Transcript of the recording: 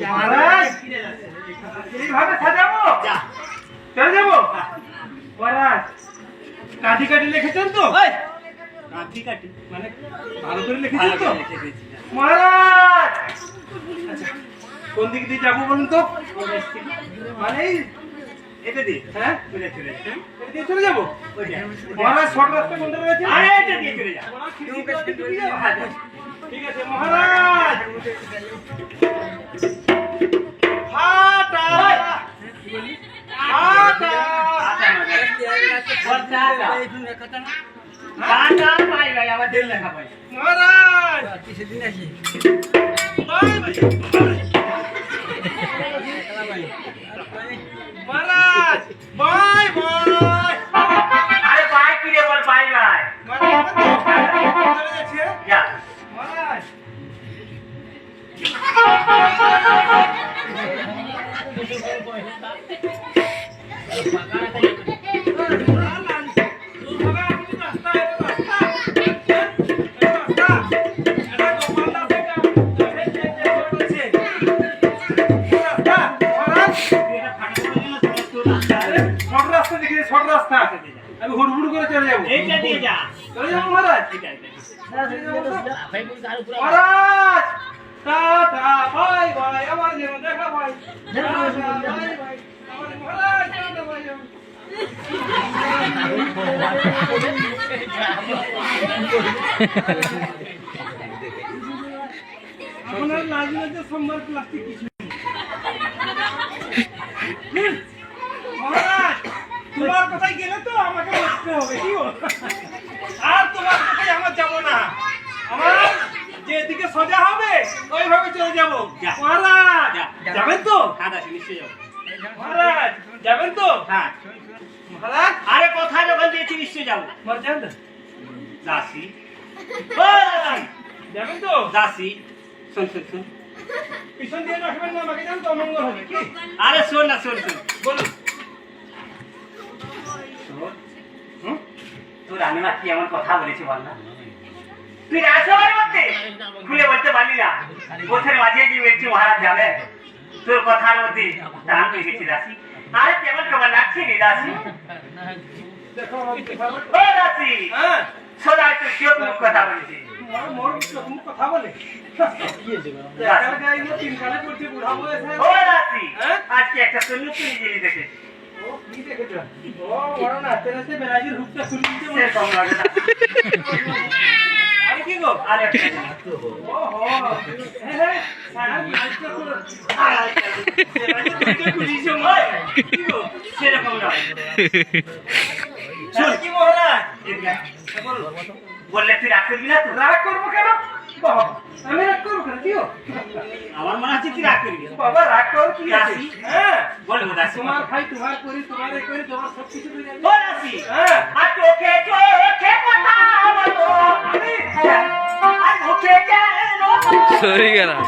মহারাজ এইভাবে সাজাবো চলে যাবো মহারাজ কাঠি কাঠি লিখেছেন তো কাঠি কাঠি মানে ভালো করে লিখেছেন তো মহারাজ আচ্ছা কোন দিক দিয়ে যাবো বলুন তো মানে এটা দিয়ে হ্যাঁ চলে চলে এটা দিয়ে চলে যাবো মহারাজ শর্ট রাস্তা কোনটা রয়েছে আরে এটা দিয়ে চলে যা ঠিক আছে মহারাজ হাটা হাটা কাটা পাই ভাই আবার দেড় লেখা পাই মহারাজ সেদিন আসি মহারাজ বাই বাই আরে ভাই কি রে বল ভাই ভাই মহারাজ যা মহারাজ আমি হুড়হুড় করে চলে যাবো এইটা দিয়ে যা চলে যাবো মহারাজ এটা এটা মহারাজ টাটা বাই বাই আমার যেন দেখা ভাই বাই বাই আমার মহারাজ টাটা বাই আপনার লাজলজ্জা সম্মান প্লাস্টিক কিছু মহারাজ তোমার কথাই গেলে তো আমাকে বসতে হবে কি বল আর তোমার কথাই আমার যাব না আমার যেদিকে সোজা হবে ওইভাবে চলে যাব মহারাজ যাবেন তো হ্যাঁ দাসি নিশ্চয়ই যাবো মহারাজ যাবেন তো হ্যাঁ মহারাজ আরে কথা যখন দিয়েছি নিশ্চয়ই যাবো মর যান দাসি ও দাসি যাবেন তো দাসি শোন শোন শোন পিছন দিয়ে রাখবেন না আমাকে জান তো অমঙ্গল হবে কি আরে শোন না শোন শোন বলুন তোর রান্না কি এমন কথা বলেছে বল না তুই রাজসভার মধ্যে খুলে বলতে পারলি না বছর মাঝে গিয়ে বলছি মহারাজ যাবে তোর কথার মধ্যে দান হয়ে গেছি দাসি আরে কেমন কেমন লাগছে রে দাসি দেখো আমার দেখাবো ও দাসি হ্যাঁ সোজা তুই কেউ কথা বলেছে মোর রকম কথা বলে একা গাইলে তিন কালে পড়ছে বুড়া বয়সে ও দাসি হ্যাঁ? আজকে একটা সুন্দর তুমি জিনিস দেখে ও কি দেখেছো ও বড় নাচতে নাচতে বেলাজির হুকটা খুলে দিতে সে কম লাগে না আরে কি গো আরে ও হো হ্যাঁ সারা নাচটা তো বেলাজির খুলিছে মই কি গো সেরকম নয় শোন কি মহারাজ বললে তুই রাগ করবি না তো রাগ করবো কেন বাবা আমি রাগ করবো কেন কি আমার মনে হচ্ছে তুই রাগ করবি বাবা রাগ করো কি আছে দাসি? হ্যাঁ বলবো দাসি তোমার খাই তোমার করি তোমার এ করি তোমার সব কিছু করে ও দাসি হ্যাঁ আর চোখে চোখে কথা বলো আমি আর মুখে কেন সরি গেলাম